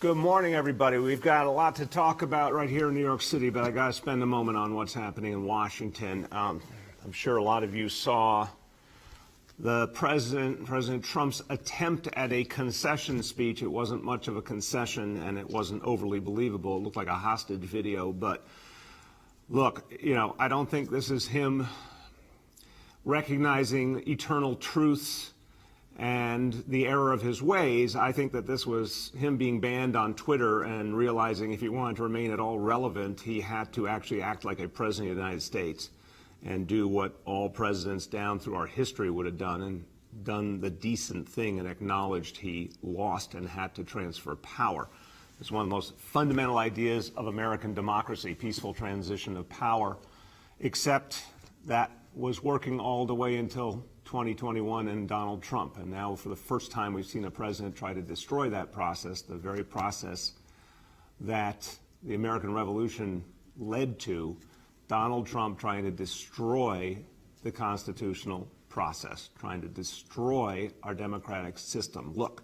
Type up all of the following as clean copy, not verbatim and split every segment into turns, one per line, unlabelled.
Good morning, everybody. We've got a lot to talk about right here in New York City, but I got to spend a moment on what's happening in Washington. I'm sure a lot of you saw the President Trump's attempt at a concession speech. It wasn't much of a concession, and it wasn't overly believable. It looked like a hostage video. But look, I don't think this is him recognizing eternal truths and the error of his ways. I think that this was him being banned on Twitter and realizing if he wanted to remain at all relevant, he had to actually act like a president of the United States and do what all presidents down through our history would have done, and done the decent thing and acknowledged he lost and had to transfer power. It's one of the most fundamental ideas of American democracy, peaceful transition of power, except that was working all the way until 2021 and Donald Trump. And now for the first time we've seen a president try to destroy that process, the very process that the American Revolution led to. Donald Trump trying to destroy the constitutional process, trying to destroy our democratic system. Look,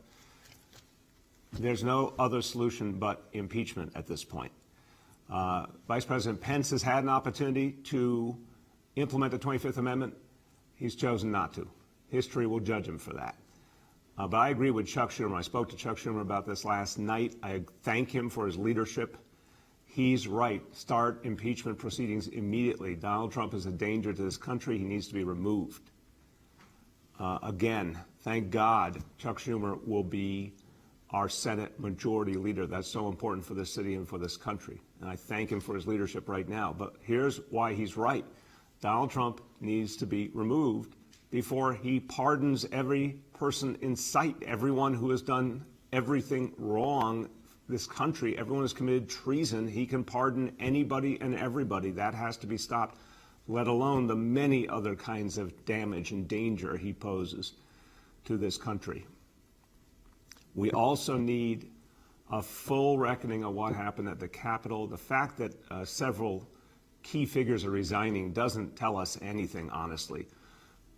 there's no other solution but impeachment at this point. Vice President Pence has had an opportunity to implement the 25th Amendment. He's chosen not to. History will judge him for that. But I agree with Chuck Schumer. I spoke to Chuck Schumer about this last night. I thank him for his leadership. He's right. Start impeachment proceedings immediately. Donald Trump is a danger to this country. He needs to be removed. Again, thank God Chuck Schumer will be our Senate Majority Leader. That's so important for this city and for this country. And I thank him for his leadership right now. But here's why he's right. Donald Trump needs to be removed before he pardons every person in sight, everyone who has done everything wrong. This country, everyone who's committed treason, he can pardon anybody and everybody. That has to be stopped, let alone the many other kinds of damage and danger he poses to this country. We also need a full reckoning of what happened at the Capitol. The fact that several key figures are resigning doesn't tell us anything, honestly.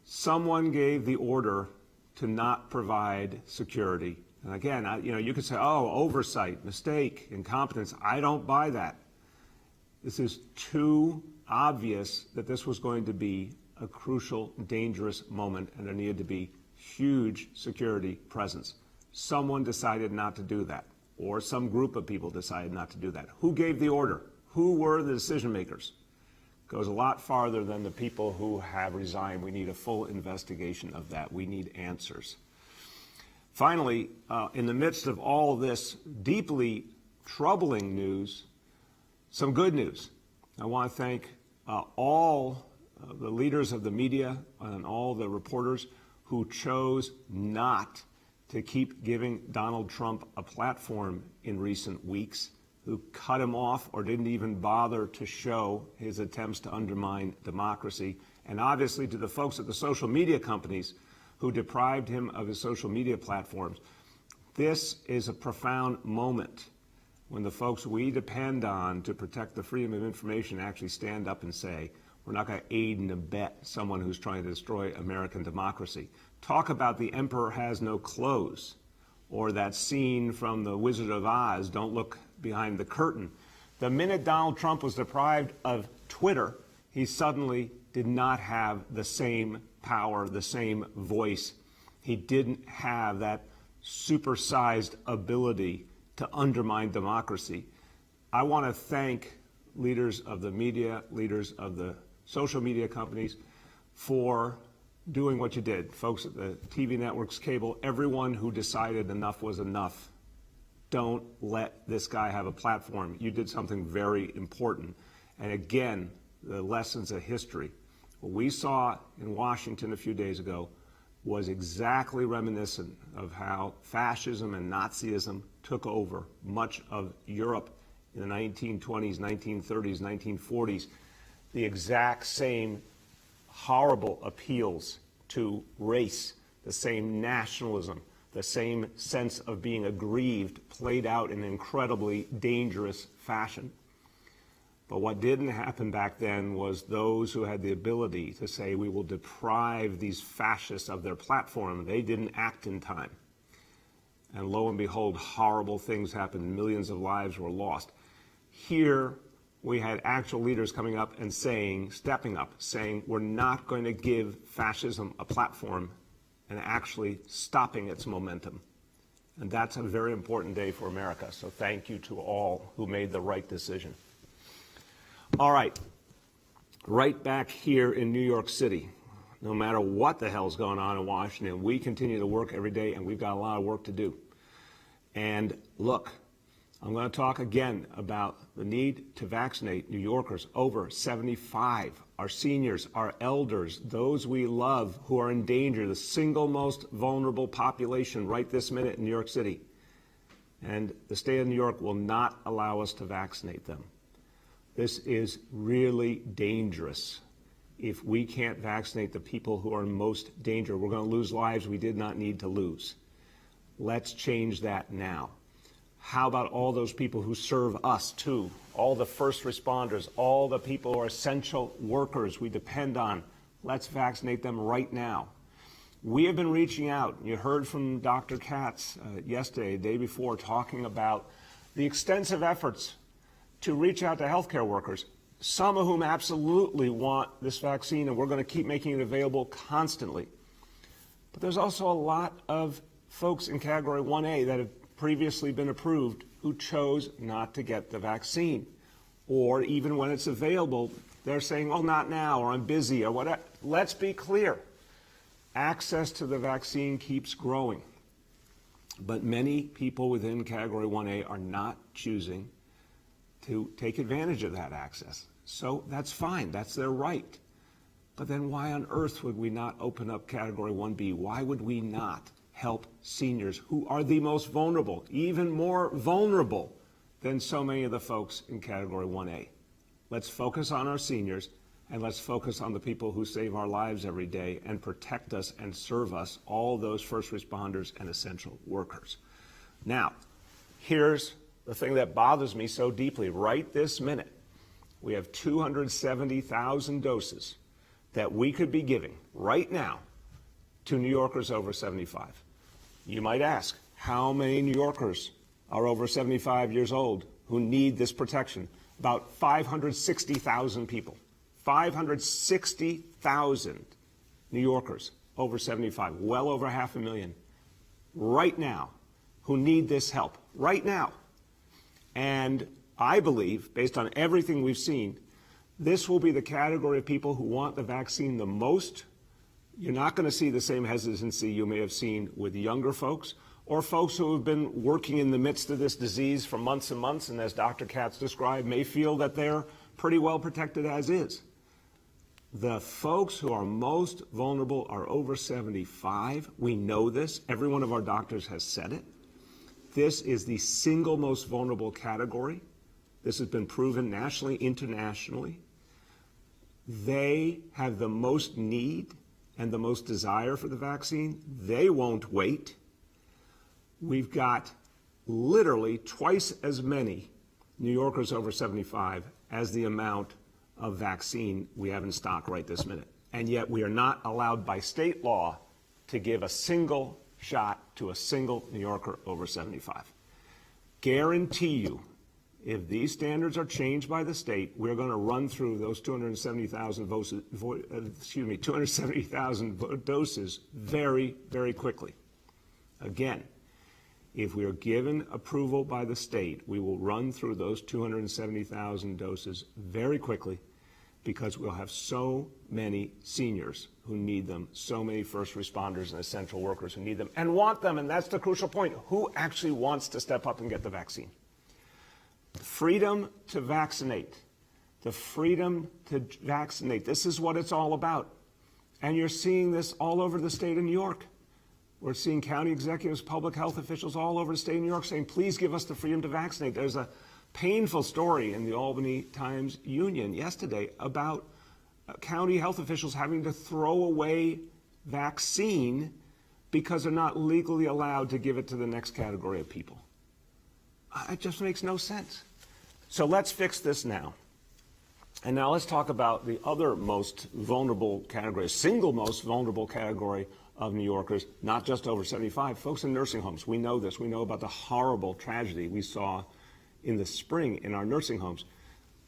Someone gave the order to not provide security. And again, you could say, oh, oversight, mistake, incompetence. I don't buy that. This is too obvious that this was going to be a crucial, dangerous moment, and there needed to be huge security presence. Someone decided not to do that, or some group of people decided not to do that. Who gave the order? Who were the decision makers? Goes a lot farther than the people who have resigned. We need a full investigation of that. We need answers. Finally, in the midst of all this deeply troubling news, some good news. I want to thank all the leaders of the media and all the reporters who chose not to keep giving Donald Trump a platform in recent weeks, who cut him off or didn't even bother to show his attempts to undermine democracy. And obviously to the folks at the social media companies who deprived him of his social media platforms. This is a profound moment when the folks we depend on to protect the freedom of information actually stand up and say, we're not going to aid and abet someone who's trying to destroy American democracy. Talk about the emperor has no clothes, or that scene from The Wizard of Oz, don't look behind the curtain. The minute Donald Trump was deprived of Twitter, he suddenly did not have the same power, the same voice. He didn't have that supersized ability to undermine democracy. I want to thank leaders of the media, leaders of the social media companies for doing what you did. Folks at the TV networks, cable, everyone who decided enough was enough. Don't let this guy have a platform. You did something very important. And again, the lessons of history. What we saw in Washington a few days ago was exactly reminiscent of how fascism and Nazism took over much of Europe in the 1920s, 1930s, 1940s. The exact same horrible appeals to race, the same nationalism, the same sense of being aggrieved played out in an incredibly dangerous fashion. But what didn't happen back then was those who had the ability to say, we will deprive these fascists of their platform. They didn't act in time. And lo and behold, horrible things happened. Millions of lives were lost. Here, we had actual leaders coming up and stepping up, saying, we're not going to give fascism a platform, and actually stopping its momentum. And that's a very important day for America. So thank you to all who made the right decision. All right. Right back here in New York City, no matter what the hell's going on in Washington, we continue to work every day, and we've got a lot of work to do. And look, I'm going to talk again about the need to vaccinate New Yorkers over 75, our seniors, our elders, those we love who are in danger, the single most vulnerable population right this minute in New York City. And the state of New York will not allow us to vaccinate them. This is really dangerous. If we can't vaccinate the people who are in most danger, we're going to lose lives we did not need to lose. Let's change that now. How about all those people who serve us too? All the first responders, all the people who are essential workers we depend on. Let's vaccinate them right now. We have been reaching out. You heard from Dr. Katz yesterday, the day before, talking about the extensive efforts to reach out to healthcare workers, some of whom absolutely want this vaccine, and we're going to keep making it available constantly. But there's also a lot of folks in Category 1A that have previously been approved who chose not to get the vaccine. Or even when it's available, they're saying, well, not now, or I'm busy, or whatever. Let's be clear. Access to the vaccine keeps growing. But many people within Category 1A are not choosing to take advantage of that access. So that's fine. That's their right. But then why on earth would we not open up Category 1B? Why would we not help seniors who are the most vulnerable, even more vulnerable than so many of the folks in Category 1A? Let's focus on our seniors, and let's focus on the people who save our lives every day and protect us and serve us, all those first responders and essential workers. Now, here's the thing that bothers me so deeply. Right this minute, we have 270,000 doses that we could be giving right now to New Yorkers over 75. You might ask, how many New Yorkers are over 75 years old who need this protection? About 560,000 people. 560,000 New Yorkers over 75, well over 500,000 right now who need this help right now. And I believe, based on everything we've seen, this will be the category of people who want the vaccine the most. You're not going to see the same hesitancy you may have seen with younger folks or folks who have been working in the midst of this disease for months and months, and as Dr. Katz described, may feel that they're pretty well protected as is. The folks who are most vulnerable are over 75. We know this. Every one of our doctors has said it. This is the single most vulnerable category. This has been proven nationally, internationally. They have the most need and the most desire for the vaccine. They won't wait. We've got literally twice as many New Yorkers over 75 as the amount of vaccine we have in stock right this minute. And yet we are not allowed by state law to give a single shot to a single New Yorker over 75. Guarantee you, if these standards are changed by the state, we're going to run through those 270,000 doses very, very quickly. Again, if we are given approval by the state, we will run through those 270,000 doses very quickly because we'll have so many seniors who need them, so many first responders and essential workers who need them and want them, and that's the crucial point. Who actually wants to step up and get the vaccine? Freedom to vaccinate. The freedom to vaccinate. This is what it's all about. And you're seeing this all over the state of New York. We're seeing county executives, public health officials all over the state of New York saying, please give us the freedom to vaccinate. There's a painful story in the Albany Times-Union yesterday about county health officials having to throw away vaccine because they're not legally allowed to give it to the next category of people. It just makes no sense. So let's fix this now. And now let's talk about the other most vulnerable category, single most vulnerable category of New Yorkers, not just over 75, folks in nursing homes. We know this. We know about the horrible tragedy we saw in the spring in our nursing homes.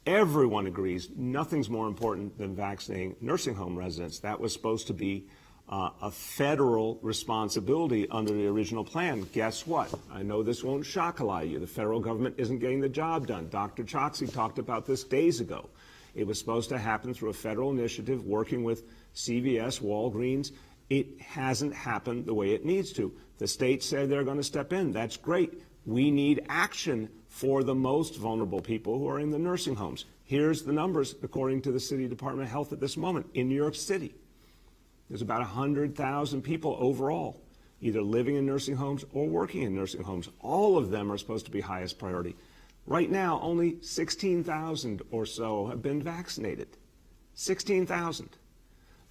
Everyone agrees nothing's more important than vaccinating nursing home residents. That was supposed to be a federal responsibility under the original plan. Guess what? I know this won't shock a lot of you. The federal government isn't getting the job done. Dr. Choksi talked about this days ago. It was supposed to happen through a federal initiative working with CVS, Walgreens. It hasn't happened the way it needs to. The states say they're going to step in. That's great. We need action for the most vulnerable people who are in the nursing homes. Here's the numbers according to the City Department of Health at this moment. In New York City, there's about 100,000 people overall, either living in nursing homes or working in nursing homes. All of them are supposed to be highest priority. Right now, only 16,000 or so have been vaccinated. 16,000.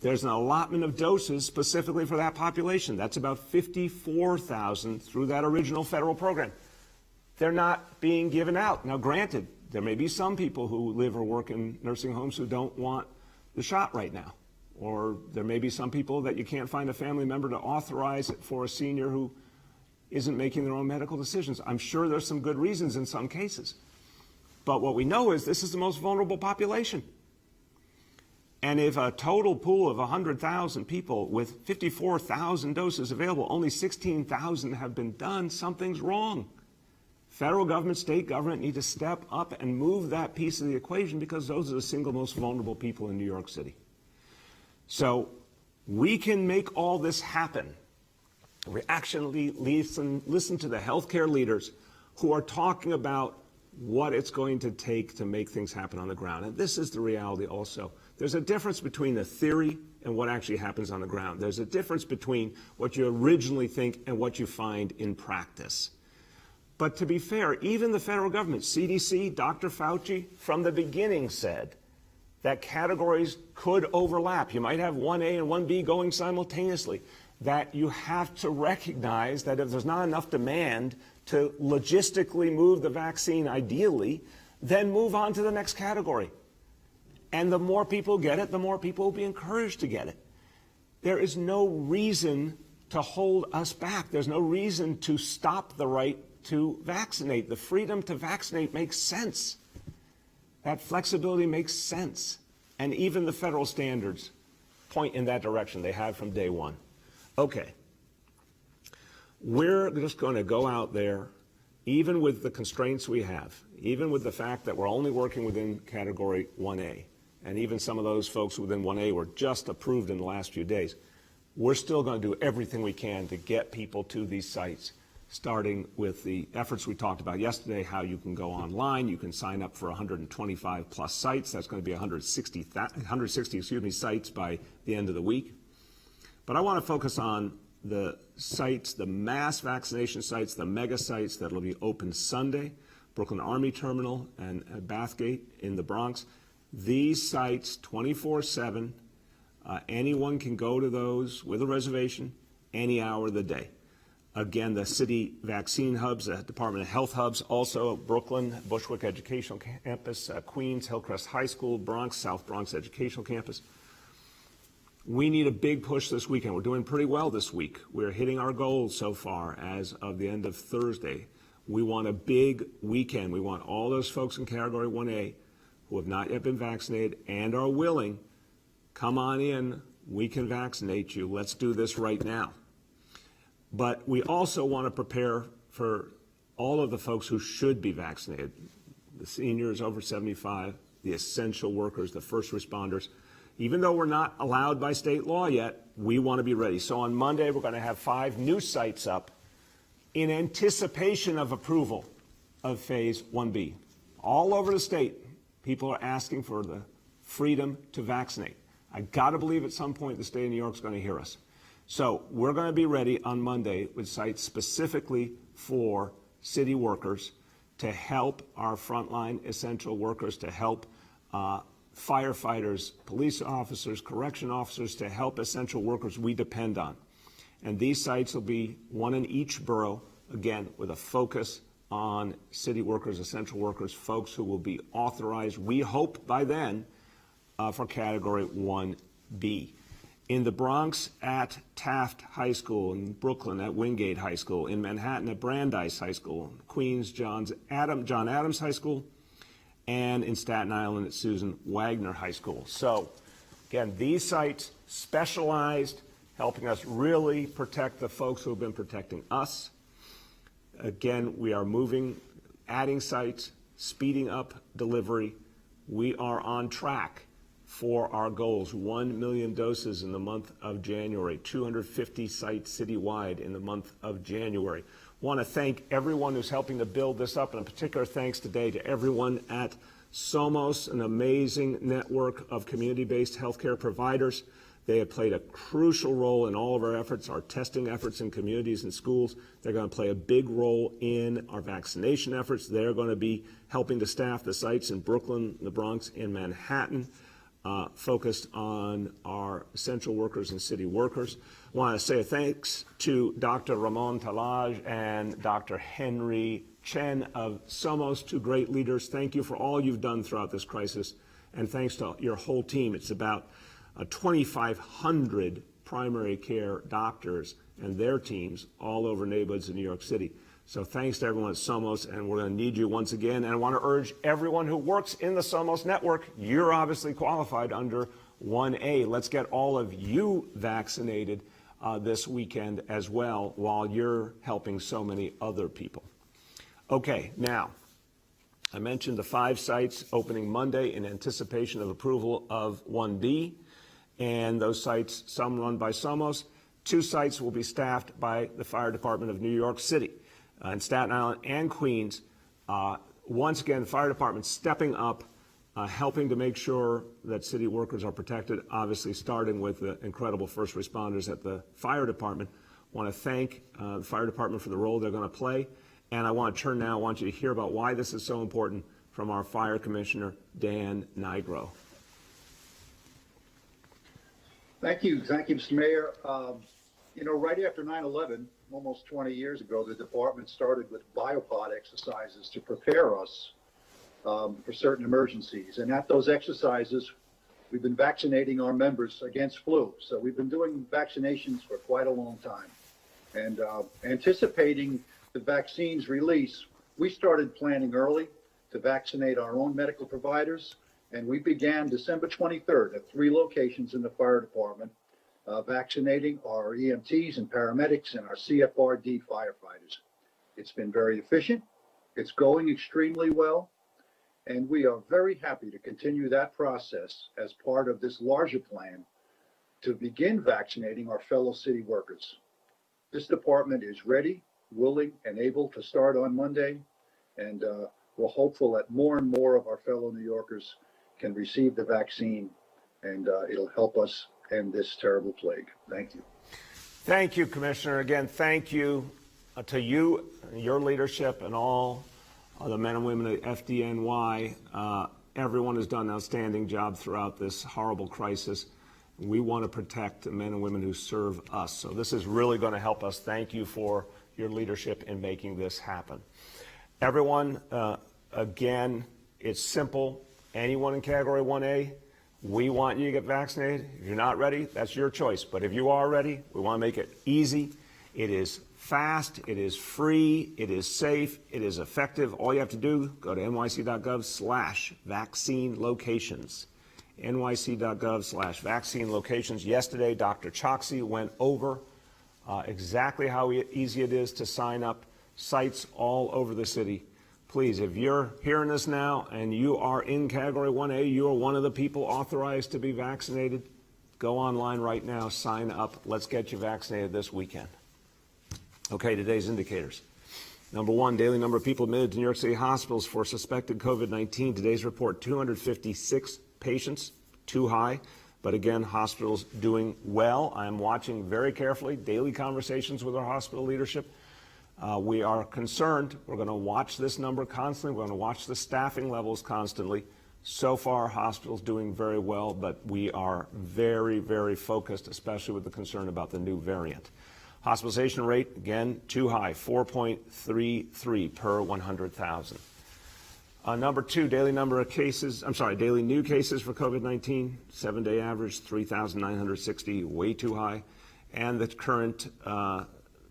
There's an allotment of doses specifically for that population. That's about 54,000 through that original federal program. They're not being given out. Now, granted, there may be some people who live or work in nursing homes who don't want the shot right now. Or there may be some people that you can't find a family member to authorize it for a senior who isn't making their own medical decisions. I'm sure there's some good reasons in some cases. But what we know is this is the most vulnerable population. And if a total pool of 100,000 people with 54,000 doses available, only 16,000 have been done, something's wrong. Federal government, state government need to step up and move that piece of the equation because those are the single most vulnerable people in New York City. So we can make all this happen. We actually listen to the healthcare leaders who are talking about what it's going to take to make things happen on the ground. And this is the reality also. There's a difference between the theory and what actually happens on the ground. There's a difference between what you originally think and what you find in practice. But to be fair, even the federal government, CDC, Dr. Fauci, from the beginning said that categories could overlap. You might have 1A and 1B going simultaneously. That you have to recognize that if there's not enough demand to logistically move the vaccine ideally, then move on to the next category. And the more people get it, the more people will be encouraged to get it. There is no reason to hold us back. There's no reason to stop the right to vaccinate. The freedom to vaccinate makes sense. That flexibility makes sense. And even the federal standards point in that direction. They have from day one. Okay. We're just going to go out there, even with the constraints we have, even with the fact that we're only working within category 1A, and even some of those folks within 1A were just approved in the last few days. We're still going to do everything we can to get people to these sites, starting with the efforts we talked about yesterday, how you can go online. You can sign up for 125 plus sites. That's going to be 160 sites by the end of the week. But I want to focus on the sites, the mass vaccination sites, the mega sites that will be open Sunday, Brooklyn Army Terminal and Bathgate in the Bronx. These sites, 24/7, anyone can go to those with a reservation any hour of the day. Again, the city vaccine hubs, the Department of Health hubs, also Brooklyn, Bushwick Educational Campus, Queens, Hillcrest High School, Bronx, South Bronx Educational Campus. We need a big push this weekend. We're doing pretty well this week. We're hitting our goals so far as of the end of Thursday. We want a big weekend. We want all those folks in Category 1A who have not yet been vaccinated and are willing, come on in, we can vaccinate you. Let's do this right now. But we also want to prepare for all of the folks who should be vaccinated, the seniors over 75, the essential workers, the first responders. Even though we're not allowed by state law yet, we want to be ready. So on Monday, we're going to have 5 new sites up in anticipation of approval of Phase 1B. All over the state, people are asking for the freedom to vaccinate. I got to believe at some point the state of New York is going to hear us. So we're going to be ready on Monday with sites specifically for city workers to help our frontline essential workers, to help firefighters, police officers, correction officers, to help essential workers we depend on. And these sites will be one in each borough, again, with a focus on city workers, essential workers, folks who will be authorized, we hope by then, for Category 1B. In the Bronx at Taft High School, in Brooklyn at Wingate High School, in Manhattan at Brandeis High School, Queens John Adams High School, and in Staten Island at Susan Wagner High School. So again, these sites specialized, helping us really protect the folks who have been protecting us. Again, we are moving, adding sites, speeding up delivery. We are on track for our goals. 1 million doses in the month of January, 250 sites citywide in the month of January. Want to thank everyone who's helping to build this up, and a particular thanks today to everyone at Somos, an amazing network of community-based healthcare providers. They have played a crucial role in all of our efforts, our testing efforts in communities and schools. They're going to play a big role in our vaccination efforts. They're going to be helping to staff the sites in Brooklyn, the Bronx, and Manhattan, focused on our essential workers and city workers. I want to say thanks to Dr. Ramon Talaj and Dr. Henry Chen of Somos, two great leaders. Thank you for all you've done throughout this crisis, and thanks to your whole team. It's about 2,500 primary care doctors and their teams all over neighborhoods in New York City. So thanks to everyone at Somos, and we're going to need you once again. And I want to urge everyone who works in the Somos network, you're obviously qualified under 1A. Let's get all of you vaccinated this weekend as well, while you're helping so many other people. Okay, now, I mentioned the 5 sites opening Monday in anticipation of approval of 1B. And those sites, some run by Somos. 2 sites will be staffed by the Fire Department of New York City. In Staten Island and Queens. Once again, the fire department stepping up, helping to make sure that city workers are protected, obviously starting with the incredible first responders at the fire department. I want to thank the fire department for the role they're going to play. And I want to turn now, I want you to hear about why this is so important from our fire commissioner, Dan Nigro.
Thank you, Mr. Mayor. Right after 9/11, almost 20 years ago, the department started with biopod exercises to prepare us for certain emergencies. And at those exercises, we've been vaccinating our members against flu. So we've been doing vaccinations for quite a long time. And anticipating the vaccine's release, we started planning early to vaccinate our own medical providers. And we began December 23rd at 3 locations in the fire department, vaccinating our EMTs and paramedics and our CFRD firefighters. It's been very efficient. It's going extremely well. And we are very happy to continue that process as part of this larger plan to begin vaccinating our fellow city workers. This department is ready, willing, and able to start on Monday. And we're hopeful that more and more of our fellow New Yorkers can receive the vaccine, and it'll help us end this terrible plague. Thank you.
Thank you, Commissioner. Again, thank you to you, your leadership, and all the men and women at FDNY. Everyone has done an outstanding job throughout this horrible crisis. We want to protect the men and women who serve us. So this is really going to help us. Thank you for your leadership in making this happen. Everyone, again, it's simple. Anyone in Category 1A, we want you to get vaccinated. If you're not ready, that's your choice. But if you are ready, we want to make it easy. It is fast, it is free, it is safe, it is effective. All you have to do, go to nyc.gov/vaccine locations. nyc.gov/vaccine locations. Yesterday, Dr. Choksi went over exactly how easy it is to sign up. Sites all over the city. Please, if you're hearing this now and you are in Category 1A, you are one of the people authorized to be vaccinated, go online right now, sign up. Let's get you vaccinated this weekend. Okay, today's indicators. Number 1, daily number of people admitted to New York City hospitals for suspected COVID-19. Today's report, 256 patients, too high. But again, hospitals doing well. I'm watching very carefully daily conversations with our hospital leadership. We are concerned. We're going to watch this number constantly. We're going to watch the staffing levels constantly. So far, hospitals doing very well, but we are very, very focused, especially with the concern about the new variant. Hospitalization rate, again, too high, 4.33 per 100,000. Number two, daily new cases for COVID-19, 7-day average, 3,960, way too high. And the current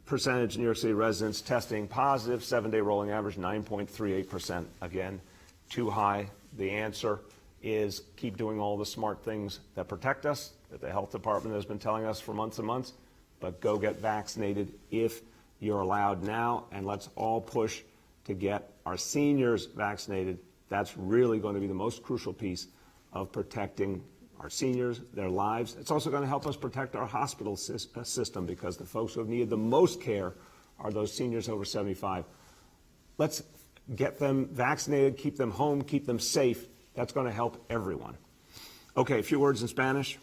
percentage of New York City residents testing positive, 7-day rolling average, 9.38%. Again, too high. The answer is keep doing all the smart things that protect us, that the health department has been telling us for months and months, but go get vaccinated if you're allowed now, and let's all push to get our seniors vaccinated. That's really going to be the most crucial piece of protecting our seniors, their lives. It's also going to help us protect our hospital system, because the folks who have needed the most care are those seniors over 75. Let's get them vaccinated, keep them home, keep them safe. That's going to help everyone. Okay, a few words in Spanish.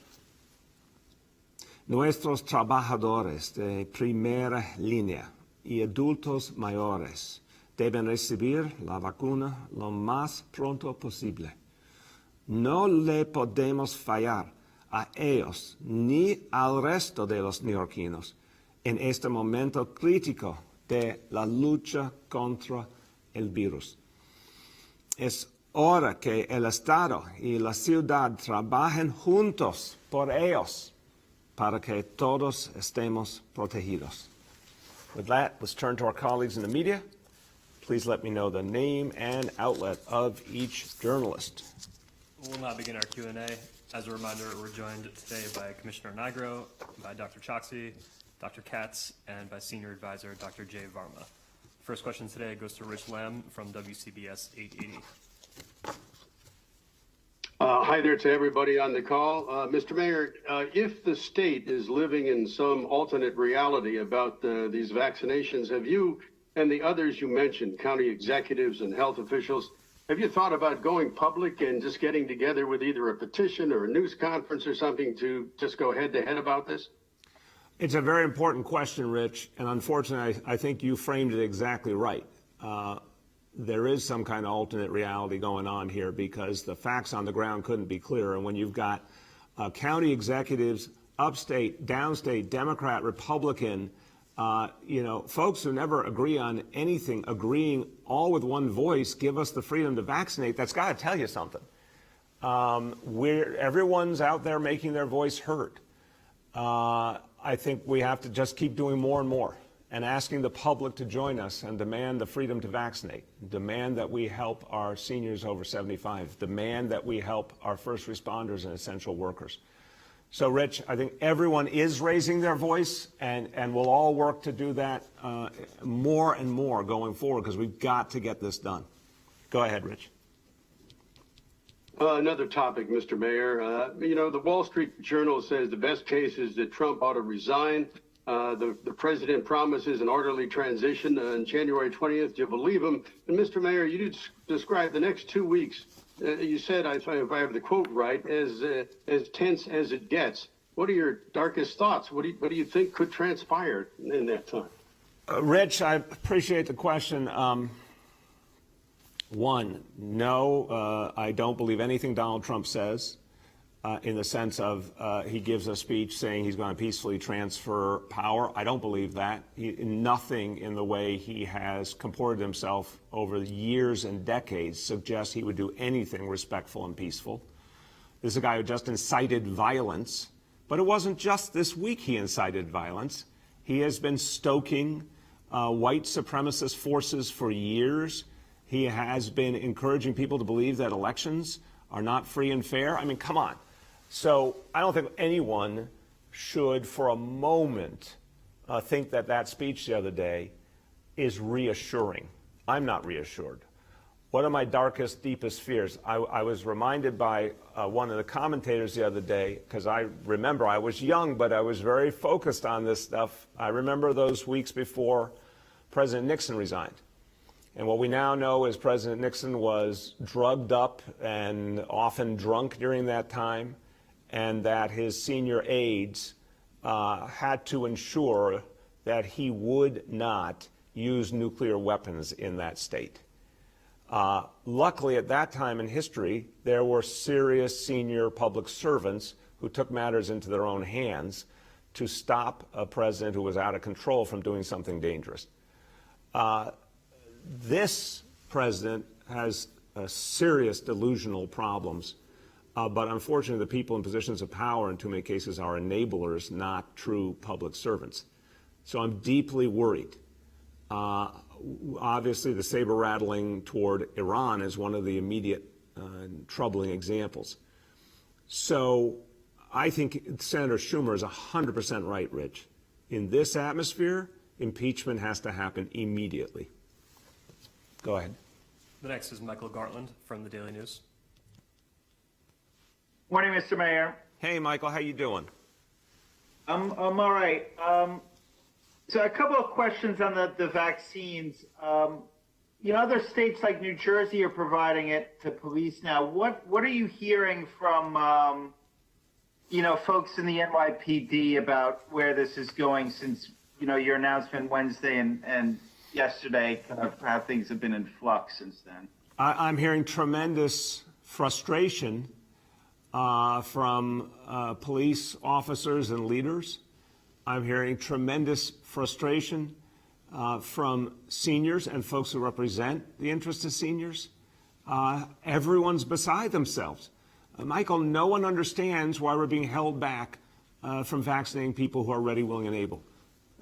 Nuestros trabajadores de primera línea y adultos mayores deben recibir la vacuna lo más pronto posible. No le podemos fallar a ellos ni al resto de los neoyorquinos en este momento crítico de la lucha contra el virus. Es hora que el Estado y la ciudad trabajen juntos por ellos para que todos estemos protegidos. With that, let's turn to our colleagues in the media. Please let me know the name and outlet of each journalist.
We'll now begin our Q&A. As a reminder, we're joined today by Commissioner Nigro, by Dr. Choksi, Dr. Katz, and by Senior Advisor Dr. Jay Varma. First question today goes to Rich Lamb from WCBS 880.
Hi there to everybody on the call. Mr. Mayor, if the state is living in some alternate reality about these vaccinations, have you and the others you mentioned, county executives and health officials, have you thought about going public and just getting together with either a petition or a news conference or something to just go head to head about this?
It's a very important question, Rich, and unfortunately, I think you framed it exactly right. There is some kind of alternate reality going on here, because the facts on the ground couldn't be clearer. And when you've got county executives, upstate, downstate, Democrat, Republican, folks who never agree on anything, agreeing all with one voice, give us the freedom to vaccinate, that's got to tell you something. Everyone's out there making their voice heard. I think we have to just keep doing more and more, and asking the public to join us and demand the freedom to vaccinate, demand that we help our seniors over 75, demand that we help our first responders and essential workers. So, Rich, I think everyone is raising their voice, and we'll all work to do that more and more going forward, because we've got to get this done. Go ahead, Rich.
Another topic, Mr. Mayor. The Wall Street Journal says the best case is that Trump ought to resign. The president promises an orderly transition on January 20th. Do you believe him? And Mr. Mayor, you did describe the next 2 weeks. You said, if I have the quote right, as tense as it gets. What are your darkest thoughts? What do you think could transpire in that time?
Rich, I appreciate the question. One, no, I don't believe anything Donald Trump says. In the sense of he gives a speech saying he's going to peacefully transfer power. I don't believe that. Nothing in the way he has comported himself over years and decades suggests he would do anything respectful and peaceful. This is a guy who just incited violence. But it wasn't just this week he incited violence. He has been stoking white supremacist forces for years. He has been encouraging people to believe that elections are not free and fair. I mean, come on. So I don't think anyone should for a moment think that that speech the other day is reassuring. I'm not reassured. One of my darkest, deepest fears, I was reminded by one of the commentators the other day, because I remember I was young, but I was very focused on this stuff. I remember those weeks before President Nixon resigned. And what we now know is President Nixon was drugged up and often drunk during that time, and that his senior aides had to ensure that he would not use nuclear weapons in that state. Luckily, at that time in history, there were serious senior public servants who took matters into their own hands to stop a president who was out of control from doing something dangerous. This president has serious delusional problems. But unfortunately, the people in positions of power in too many cases are enablers, not true public servants. So I'm deeply worried. Obviously, the saber rattling toward Iran is one of the immediate troubling examples. So I think Senator Schumer is 100% right, Rich. In this atmosphere, impeachment has to happen immediately. Go ahead.
The next is Michael Gartland from the Daily News.
Morning, Mr. Mayor.
Hey, Michael, how you doing?
I'm all right. So a couple of questions on the vaccines. Other states like New Jersey are providing it to police now. What are you hearing from, folks in the NYPD about where this is going since, your announcement Wednesday and yesterday, kind of how things have been in flux since then?
I'm hearing tremendous frustration from police officers and leaders. I'm hearing tremendous frustration from seniors and folks who represent the interests of seniors. Everyone's beside themselves. Michael, no one understands why we're being held back from vaccinating people who are ready, willing, and able.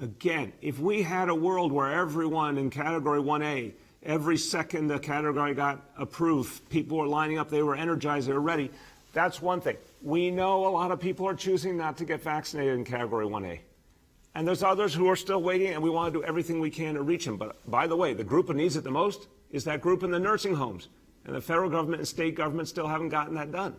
Again, if we had a world where everyone in Category 1A, every second the category got approved, people were lining up, they were energized, they were ready, that's one thing. We know a lot of people are choosing not to get vaccinated in Category 1A. And there's others who are still waiting, and we want to do everything we can to reach them. But by the way, the group who needs it the most is that group in the nursing homes. And the federal government and state government still haven't gotten that done.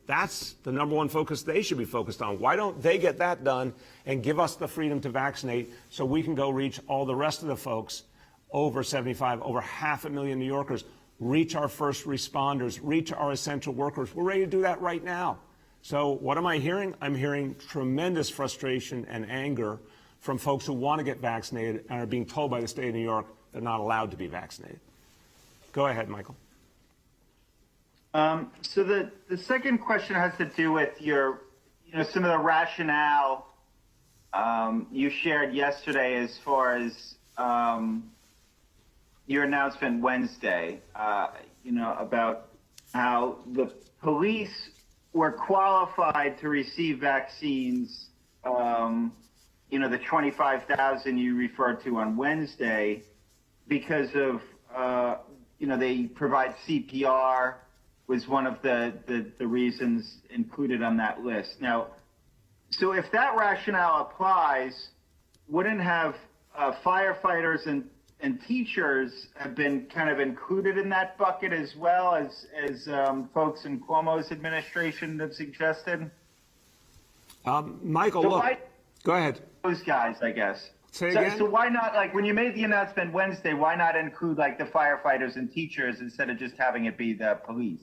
That's the number one focus they should be focused on. Why don't they get that done and give us the freedom to vaccinate so we can go reach all the rest of the folks over 75, over 500,000 New Yorkers, reach our first responders, reach our essential workers. We're ready to do that right now. So what am I hearing? I'm hearing tremendous frustration and anger from folks who want to get vaccinated and are being told by the state of New York they're not allowed to be vaccinated. Go ahead, Michael.
So the second question has to do with your, some of the rationale you shared yesterday as far as your announcement Wednesday, about how the police were qualified to receive vaccines, the 25,000 you referred to on Wednesday because of, they provide CPR was one of the reasons included on that list. Now, so if that rationale applies, wouldn't have firefighters and teachers have been kind of included in that bucket as well as folks in Cuomo's administration have suggested?
Michael,
So
look,
why-
go ahead.
Those guys, I guess.
Say again?
So why not, like, when you made the announcement Wednesday, why not include, like, the firefighters and teachers instead of just having it be the police?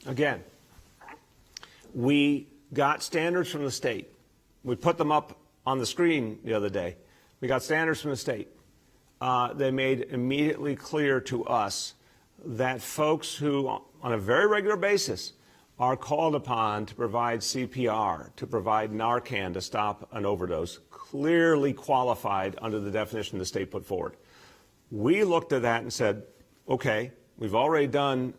Again, we got standards from the state. We put them up on the screen the other day. We got standards from the state. They made immediately clear to us that folks who, on a very regular basis, are called upon to provide CPR, to provide Narcan to stop an overdose, clearly qualified under the definition the state put forward. We looked at that and said, okay, we've already done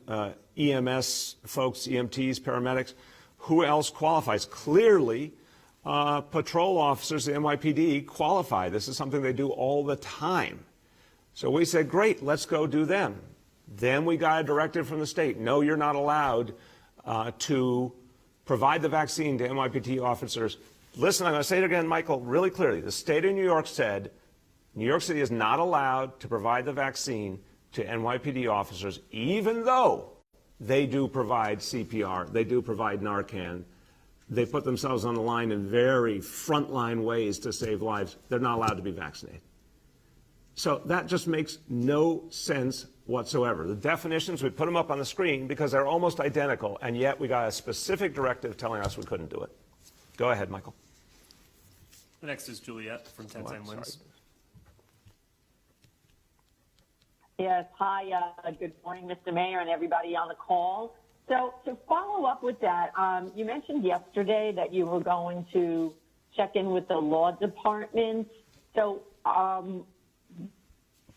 EMS folks, EMTs, paramedics. Who else qualifies? Clearly, patrol officers, the NYPD, qualify. This is something they do all the time. So we said, great, let's go do them. Then we got a directive from the state. No, you're not allowed to provide the vaccine to NYPD officers. Listen, I'm going to say it again, Michael, really clearly. The state of New York said New York City is not allowed to provide the vaccine to NYPD officers, even though they do provide CPR, they do provide Narcan. They put themselves on the line in very frontline ways to save lives. They're not allowed to be vaccinated. So that just makes no sense whatsoever. The definitions, we put them up on the screen because they're almost identical, and yet we got a specific directive telling us we couldn't do it. Go ahead, Michael.
The next is Juliet from 1010 Wins.
Yes, hi, good morning, Mr. Mayor and everybody on the call. So to follow up with that, you mentioned yesterday that you were going to check in with the law department. So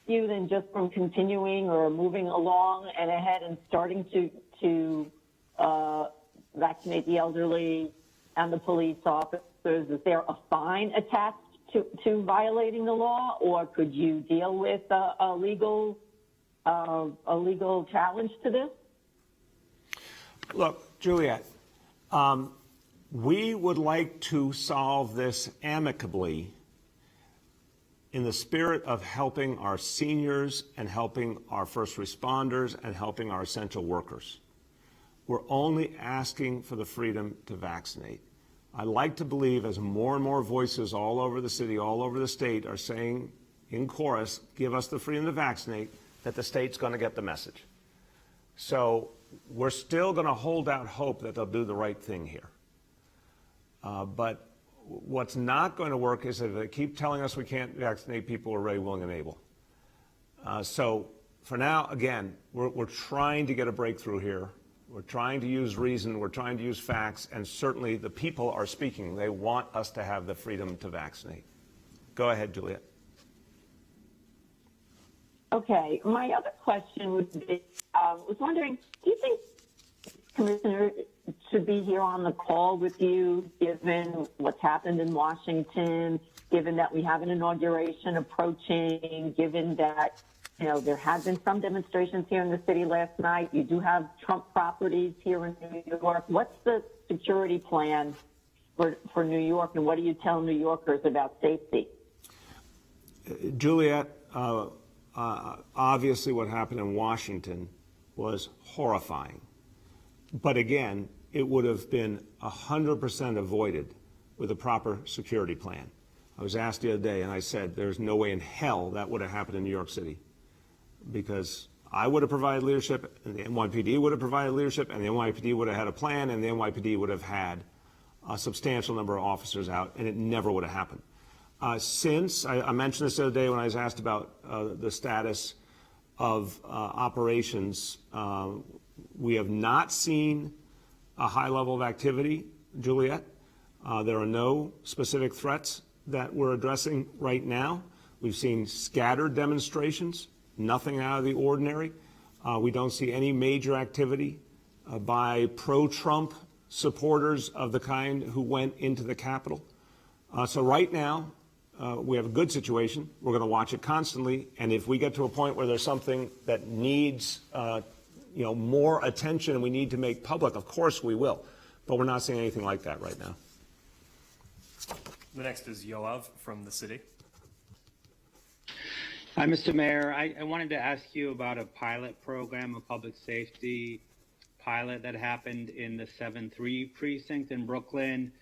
you then just from continuing or moving along and ahead and starting to vaccinate the elderly and the police officers? Is there a fine attached to violating the law, or could you deal with a legal challenge to this?
Look, Juliet, we would like to solve this amicably in the spirit of helping our seniors and helping our first responders and helping our essential workers. We're only asking for the freedom to vaccinate. I like to believe, as more and more voices all over the city, all over the state are saying in chorus, give us the freedom to vaccinate, that the state's going to get the message. So we're still going to hold out hope that they'll do the right thing here. But what's not going to work is if they keep telling us we can't vaccinate people who are ready, willing, and able. So for now, again, we're trying to get a breakthrough here. We're trying to use reason. We're trying to use facts. And certainly the people are speaking. They want us to have the freedom to vaccinate. Go ahead, Juliet.
Okay. My other question would be, was wondering, do you think Commissioner should be here on the call with you, given what's happened in Washington, given that we have an inauguration approaching, given that, you know, there have been some demonstrations here in the city last night. You do have Trump properties here in New York. What's the security plan for New York, and what do you tell New Yorkers about safety?
Juliet, obviously what happened in Washington was horrifying. But again, it would have been 100% avoided with a proper security plan. I was asked the other day, and I said, there's no way in hell that would have happened in New York City, because I would have provided leadership, and the NYPD would have provided leadership, and the NYPD would have had a plan, and the NYPD would have had a substantial number of officers out, and it never would have happened. Since, I mentioned this the other day when I was asked about the status of operations, we have not seen a high level of activity, Juliet. There are no specific threats that we're addressing right now. We've seen scattered demonstrations, nothing out of the ordinary. We don't see any major activity by pro-Trump supporters of the kind who went into the Capitol. So right now, we have a good situation. We're going to watch it constantly. And if we get to a point where there's something that needs more attention and we need to make public, of course we will. But we're not seeing anything like that right now.
The next is Yoav from the city.
Hi, Mr. Mayor. I wanted to ask you about a pilot program, a public safety pilot that happened in the 7-3 precinct in Brooklyn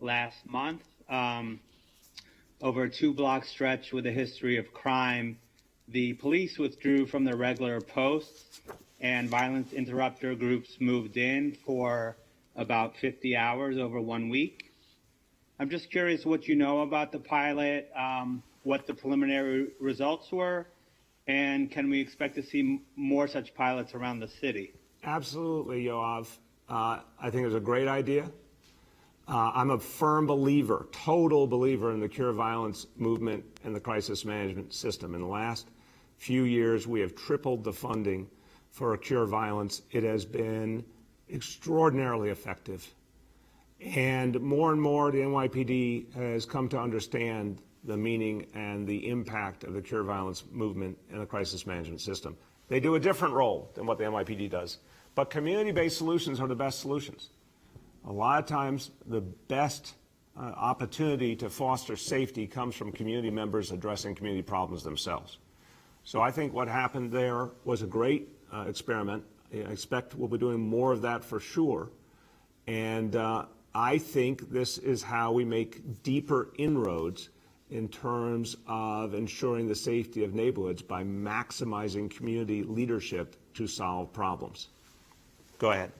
last month. Over a 2-block stretch with a history of crime, the police withdrew from their regular posts and violence interrupter groups moved in for about 50 hours over 1 week. I'm just curious what you know about the pilot, what the preliminary results were, and can we expect to see more such pilots around the city?
Absolutely, Yoav. I think it's a great idea. I'm a firm believer, total believer in the Cure Violence movement and the crisis management system. In the last few years, we have tripled the funding for Cure Violence. It has been extraordinarily effective. And more, the NYPD has come to understand the meaning and the impact of the Cure Violence movement and the crisis management system. They do a different role than what the NYPD does. But community-based solutions are the best solutions. A lot of times, the best opportunity to foster safety comes from community members addressing community problems themselves. So I think what happened there was a great experiment. I expect we'll be doing more of that for sure. And I think this is how we make deeper inroads in terms of ensuring the safety of neighborhoods by maximizing community leadership to solve problems. Go ahead.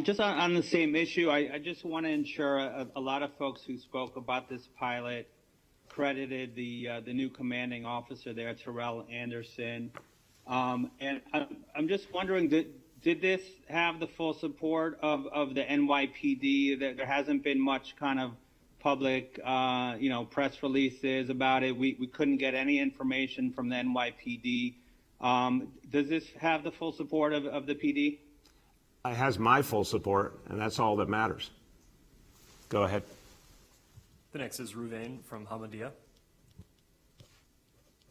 Just on the same issue, I just want to ensure a lot of folks who spoke about this pilot credited the new commanding officer there, Terrell Anderson. And I'm just wondering, did this have the full support of the NYPD? There hasn't been much kind of public, press releases about it. We couldn't get any information from the NYPD. Does this have the full support of the PD?
It has my full support, and that's all that matters. Go ahead.
The next is Ruvain from Hamadia.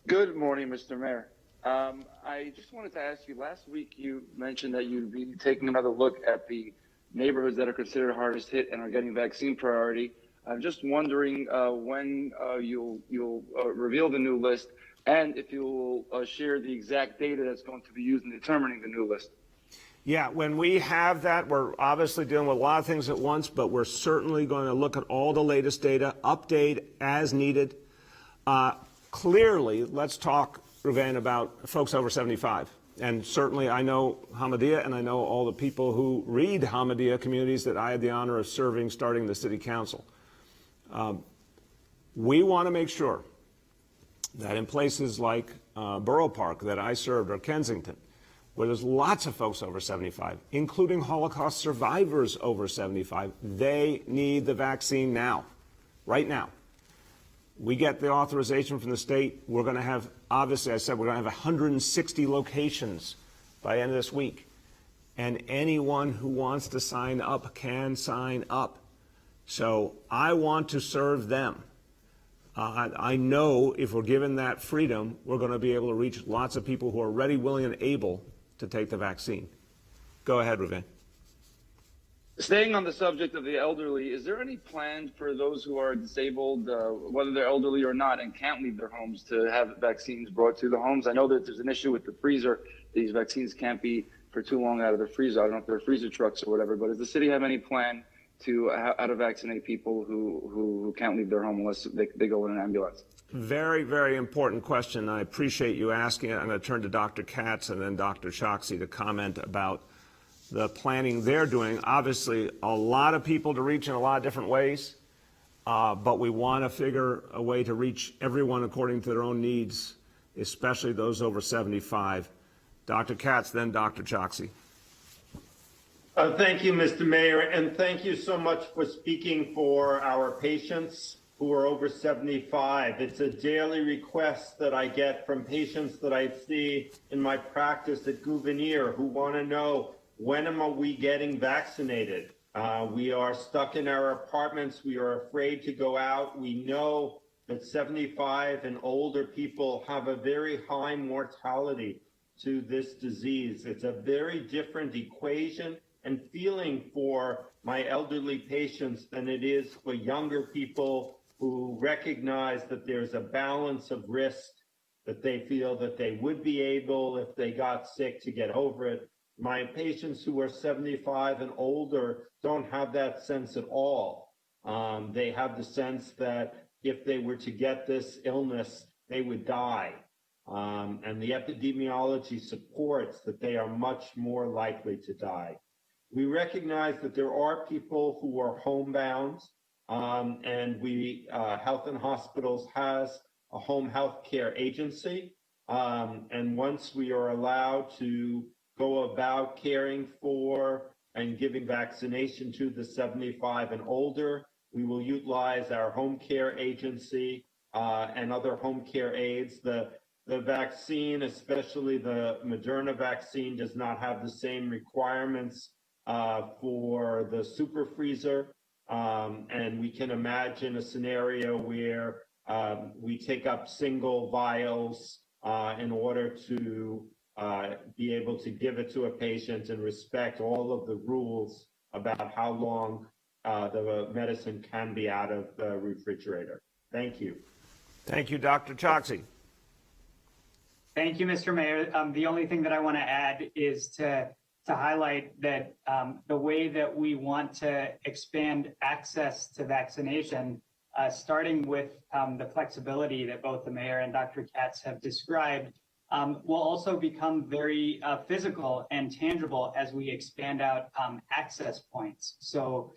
Good morning, Mr. Mayor. I just wanted to ask you, last week you mentioned that you'd be taking another look at the neighborhoods that are considered hardest hit and are getting vaccine priority. I'm just wondering when you'll reveal the new list, and if you'll share the exact data that's going to be used in determining the new list.
Yeah, when we have that, we're obviously dealing with a lot of things at once, but we're certainly going to look at all the latest data, update as needed. Clearly, let's talk, Ruvain, about folks over 75. And certainly I know Hamadia, and I know all the people who read Hamadia communities that I had the honor of serving starting the city council. We want to make sure that in places like Borough Park that I served, or Kensington, where there's lots of folks over 75, including Holocaust survivors over 75, they need the vaccine now, right now. We get the authorization from the state. We're going to have, obviously, I said, we're going to have 160 locations by the end of this week. And anyone who wants to sign up can sign up. So I want to serve them. I know if we're given that freedom, we're going to be able to reach lots of people who are ready, willing, and able to take the vaccine. Go ahead, Ruvain.
Staying on the subject of the elderly, is there any plan for those who are disabled, whether they're elderly or not, and can't leave their homes, to have vaccines brought to the homes? I know that there's an issue with the freezer. These vaccines can't be for too long out of the freezer. I don't know if they're freezer trucks or whatever, but does the city have any plan to how to vaccinate people who can't leave their home unless they go in an ambulance?
Very, very important question. I appreciate you asking it. I'm going to turn to Dr. Katz and then Dr. Choksi to comment about the planning they're doing. Obviously, a lot of people to reach in a lot of different ways, but we want to figure a way to reach everyone according to their own needs, especially those over 75. Dr. Katz, then Dr. Choksi.
Thank you, Mr. Mayor, and thank you so much for speaking for our patients who are over 75. It's a daily request that I get from patients that I see in my practice at Gouverneur who want to know, when are we getting vaccinated? We are stuck in our apartments. We are afraid to go out. We know that 75 and older people have a very high mortality to this disease. It's a very different equation and feeling for my elderly patients than it is for younger people who recognize that there's a balance of risk, that they feel that they would be able, if they got sick, to get over it. My patients who are 75 and older don't have that sense at all. They have the sense that if they were to get this illness, they would die. And the epidemiology supports that they are much more likely to die. We recognize that there are people who are homebound, and Health and Hospitals has a home health care agency. And once we are allowed to go about caring for and giving vaccination to the 75 and older, we will utilize our home care agency and other home care aides. The vaccine, especially the Moderna vaccine, does not have the same requirements for the super freezer. And we can imagine a scenario where we take up single vials in order to be able to give it to a patient and respect all of the rules about how long the medicine can be out of the refrigerator. Thank you.
Thank you, Dr. Choksi.
Thank you, Mr. Mayor. The only thing that I want to add is to highlight that the way that we want to expand access to vaccination, starting with the flexibility that both the mayor and Dr. Katz have described, will also become very physical and tangible as we expand out access points. So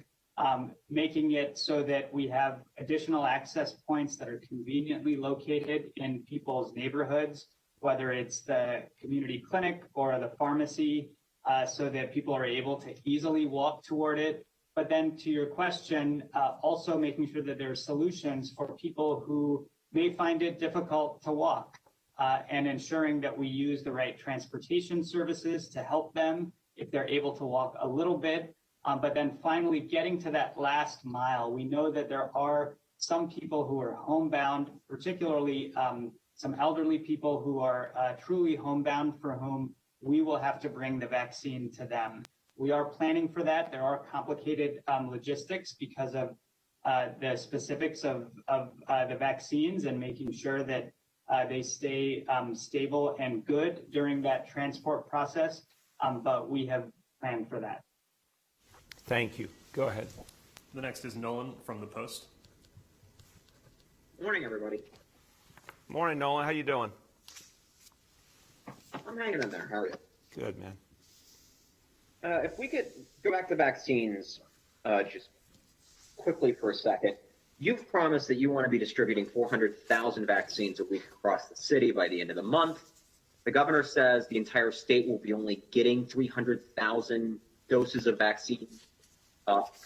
making it so that we have additional access points that are conveniently located in people's neighborhoods, whether it's the community clinic or the pharmacy, so that people are able to easily walk toward it. But then to your question, also making sure that there are solutions for people who may find it difficult to walk, and ensuring that we use the right transportation services to help them if they're able to walk a little bit. But then finally getting to that last mile. We know that there are some people who are homebound, particularly some elderly people who are truly homebound, for whom we will have to bring the vaccine to them. We are planning for that. There are complicated logistics because of the specifics of the vaccines and making sure that they stay stable and good during that transport process. But we have planned for that.
Thank you. Go ahead.
The next is Nolan from the Post.
Morning, everybody.
Morning, Nolan. How you doing?
I'm hanging in there. How are you?
Good, man.
If we could go back to vaccines just quickly for a second. You've promised that you want to be distributing 400,000 vaccines a week across the city by the end of the month. The governor says the entire state will be only getting 300,000 doses of vaccine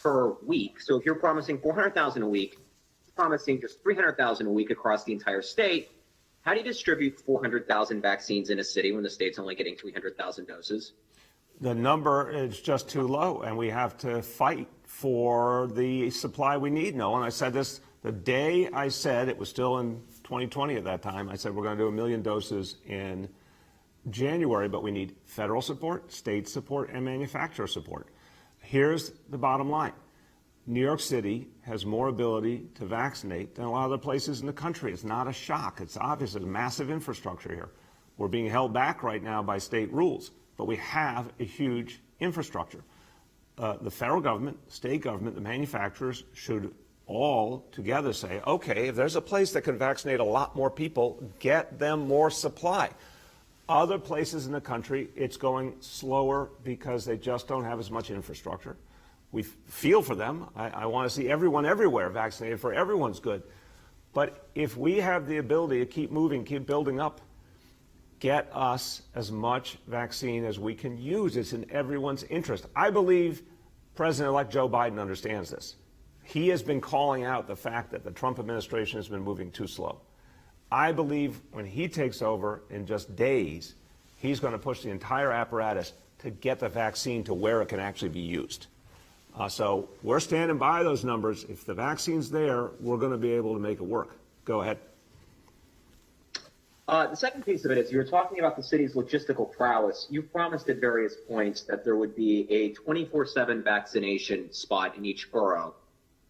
per week. So if you're promising 400,000 a week, promising just 300,000 a week across the entire state, how do you distribute 400,000 vaccines in a city when the state's only getting 300,000 doses?
The number is just too low, and we have to fight for the supply we need, Nolan. I said this the day I said, it was still in 2020 at that time, I said we're going to do 1 million doses in January, but we need federal support, state support, and manufacturer support. Here's the bottom line. New York City has more ability to vaccinate than a lot of other places in the country. It's not a shock. It's obvious there's a massive infrastructure here. We're being held back right now by state rules, but we have a huge infrastructure. The federal government, state government, the manufacturers should all together say, okay, if there's a place that can vaccinate a lot more people, get them more supply. Other places in the country, it's going slower because they just don't have as much infrastructure. We feel for them. I want to see everyone everywhere vaccinated, for everyone's good. But if we have the ability to keep moving, keep building up, get us as much vaccine as we can use. It's in everyone's interest. I believe President-elect Joe Biden understands this. He has been calling out the fact that the Trump administration has been moving too slow. I believe when he takes over in just days, he's going to push the entire apparatus to get the vaccine to where it can actually be used. So we're standing by those numbers. If the vaccine's there, we're going to be able to make it work. Go ahead.
The second piece of it is you were talking about the city's logistical prowess. You promised at various points that there would be a 24/7 vaccination spot in each borough.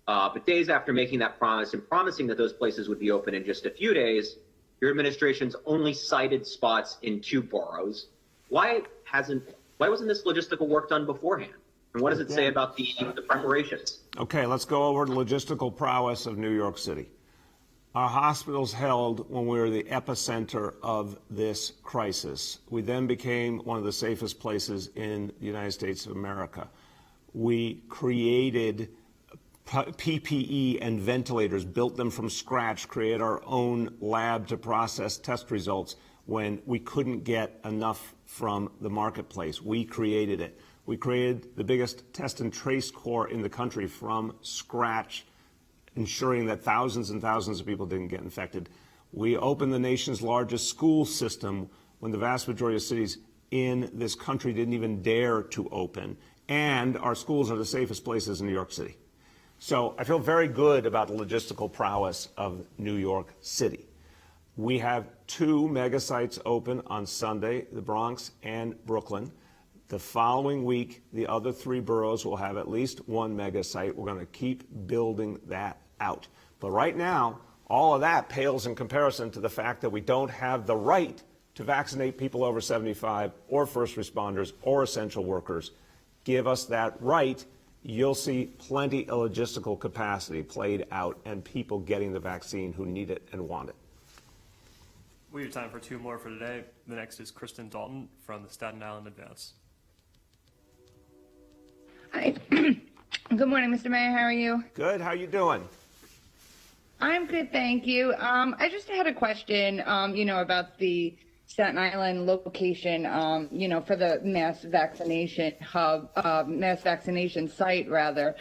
But days after making that promise and promising that those places would be open in just a few days, your administration's only cited spots in 2 boroughs. Why wasn't this logistical work done beforehand? And what does it say about the preparations?
Okay, let's go over the logistical prowess of New York City. Our hospitals held when we were the epicenter of this crisis. We then became one of the safest places in the United States of America. We created PPE and ventilators, built them from scratch, created our own lab to process test results when we couldn't get enough from the marketplace. We created it. We created the biggest test and trace core in the country from scratch, ensuring that thousands and thousands of people didn't get infected. We opened the nation's largest school system when the vast majority of cities in this country didn't even dare to open. And our schools are the safest places in New York City. So I feel very good about the logistical prowess of New York City. We have 2 mega sites open on Sunday, the Bronx and Brooklyn. The following week, the other 3 boroughs will have at least 1 mega site. We're going to keep building that out. But right now, all of that pales in comparison to the fact that we don't have the right to vaccinate people over 75 or first responders or essential workers. Give us that right. You'll see plenty of logistical capacity played out and people getting the vaccine who need it and want it.
We have time for 2 more for today. The next is Kristen Dalton from the Staten Island Advance.
Hi. Good morning, Mr. Mayor. How are you?
Good. How you doing?
I'm good, thank you. I just had a question, about the Staten Island location, for the mass vaccination hub, mass vaccination site rather.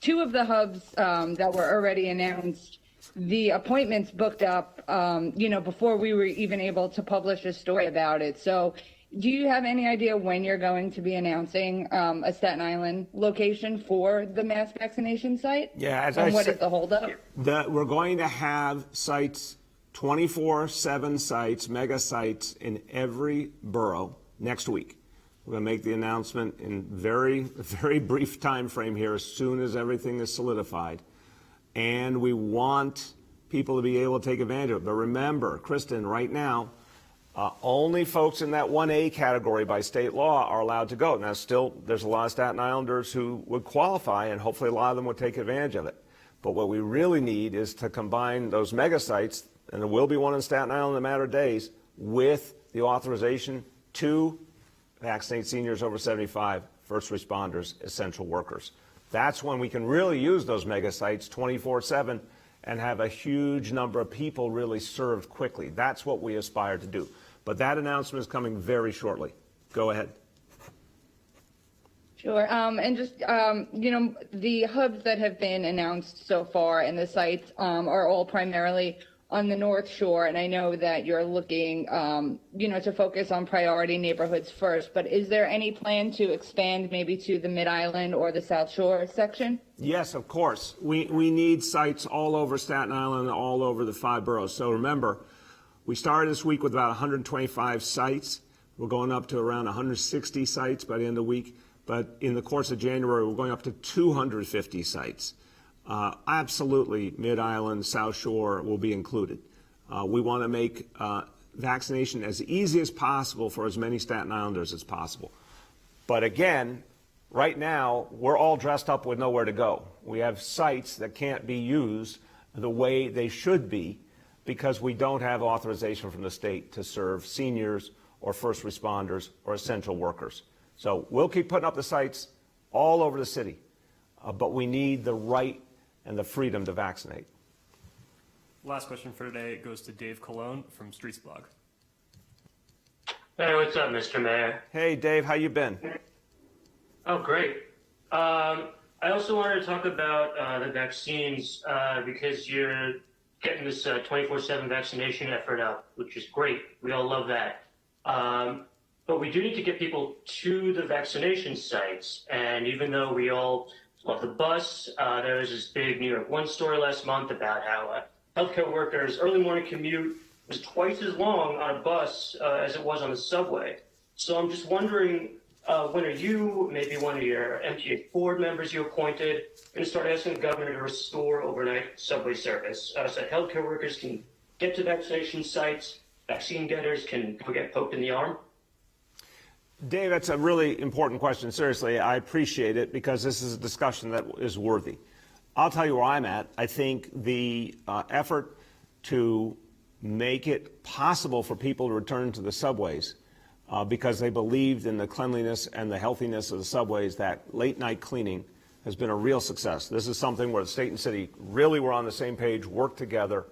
Two of the hubs that were already announced, the appointments booked up, before we were even able to publish a story about it. So do you have any idea when you're going to be announcing a Staten Island location for the mass vaccination site?
Yeah, as
and
I
what
said,
is the holdup?
we're going to have sites, 24/7 sites, mega sites in every borough next week. We're going to make the announcement in very brief time frame here as soon as everything is solidified. And we want people to be able to take advantage of it. But remember, Kristen, right now, only folks in that 1A category by state law are allowed to go. Now, still, there's a lot of Staten Islanders who would qualify, and hopefully a lot of them would take advantage of it. But what we really need is to combine those mega sites, and there will be one in Staten Island in a matter of days, with the authorization to vaccinate seniors over 75, first responders, essential workers. That's when we can really use those mega sites 24/7 and have a huge number of people really served quickly. That's what we aspire to do. But that announcement is coming very shortly. Go ahead.
Sure. And just, the hubs that have been announced so far and the sites are all primarily on the North Shore. And I know that you're looking, to focus on priority neighborhoods first. But is there any plan to expand maybe to the Mid-Island or the South Shore section?
Yes, of course. We need sites all over Staten Island, all over the 5 boroughs. So remember, we started this week with about 125 sites. We're going up to around 160 sites by the end of the week. But in the course of January, we're going up to 250 sites. Absolutely, Mid-Island, South Shore will be included. We want to make vaccination as easy as possible for as many Staten Islanders as possible. But again, right now, we're all dressed up with nowhere to go. We have sites that can't be used the way they should be because we don't have authorization from the state to serve seniors or first responders or essential workers. So we'll keep putting up the sites all over the city, but we need the right and the freedom to vaccinate.
Last question for today goes to Dave Colon from Streets Blog.
Hey, what's up, Mr. Mayor?
Hey, Dave, how you been?
Oh, great. I also wanted to talk about the vaccines because you're getting this 24/7 vaccination effort up, which is great. We all love that. But we do need to get people to the vaccination sites. And even though we all love the bus, there was this big New York One story last month about how healthcare workers' early morning commute was twice as long on a bus as it was on the subway. So I'm just wondering, when are you, maybe one of your MTA board members you appointed, going to start asking the governor to restore overnight subway service so that healthcare workers can get to vaccination sites, vaccine getters can go get poked in the arm?
Dave, that's a really important question. Seriously, I appreciate it because this is a discussion that is worthy. I'll tell you where I'm at. I think the effort to make it possible for people to return to the subways because they believed in the cleanliness and the healthiness of the subways, that late night cleaning has been a real success. This is something where the state and city really were on the same page, worked together.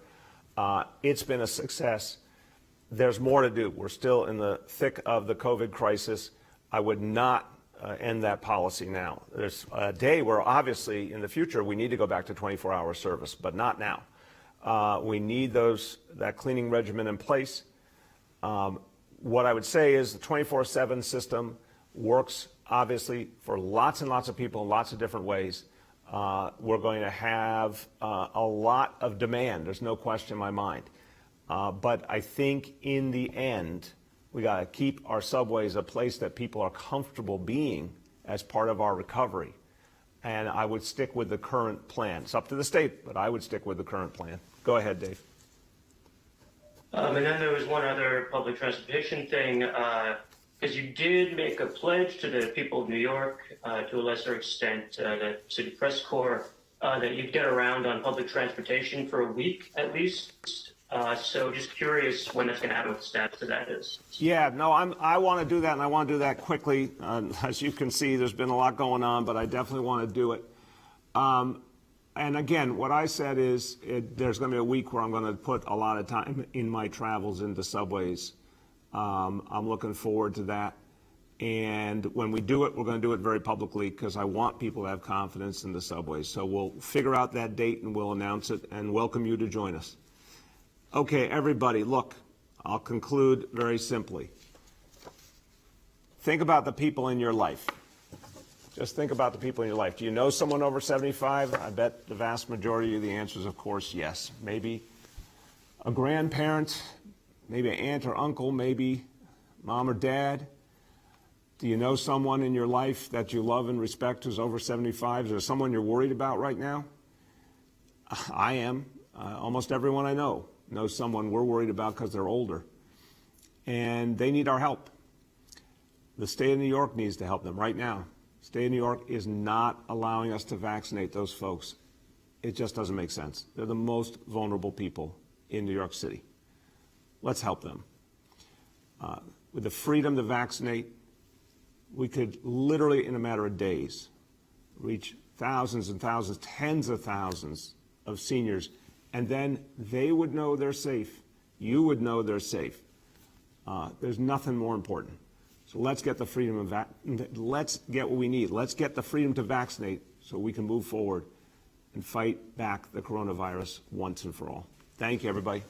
It's been a success. There's more to do. We're still in the thick of the COVID crisis. I would not end that policy now. There's a day where obviously in the future we need to go back to 24-hour service, but not now. We need that cleaning regimen in place. What I would say is the 24/7 system works obviously for lots and lots of people in lots of different ways. We're going to have a lot of demand. There's no question in my mind. But I think in the end, we got to keep our subways a place that people are comfortable being as part of our recovery. And I would stick with the current plan. It's up to the state, but I would stick with the current plan. Go ahead, Dave.
And then there was one other public transportation thing, because you did make a pledge to the people of New York, to a lesser extent, the city press corps, that you'd get around on public transportation for a week at least. So just curious when that's going to happen, what the status of that is.
Yeah, no, I want to do that, and I want to do that quickly. As you can see, there's been a lot going on, but I definitely want to do it. And again, what I said is there's going to be a week where I'm going to put a lot of time in my travels into subways I'm looking forward to that. And when we do it, we're going to do it very publicly because I want people to have confidence in the subways. So we'll figure out that date and we'll announce it and welcome you to join us. Okay, everybody, look, I'll conclude very simply. Think about the people in your life. Just think about the people in your life. Do you know someone over 75? I bet the vast majority of the answer is, of course, yes. Maybe a grandparent, maybe an aunt or uncle, maybe mom or dad. Do you know someone in your life that you love and respect who's over 75? Is there someone you're worried about right now? I am. Almost everyone I know knows someone we're worried about because they're older. And they need our help. The state of New York needs to help them right now. The state of New York is not allowing us to vaccinate those folks. It just doesn't make sense. They're the most vulnerable people in New York City. Let's help them. With the freedom to vaccinate, we could literally, in a matter of days, reach thousands and thousands, tens of thousands of seniors, and then they would know they're safe. You would know they're safe. There's nothing more important. So let's get the freedom of let's get what we need. Let's get the freedom to vaccinate so we can move forward and fight back the coronavirus once and for all. Thank you, everybody.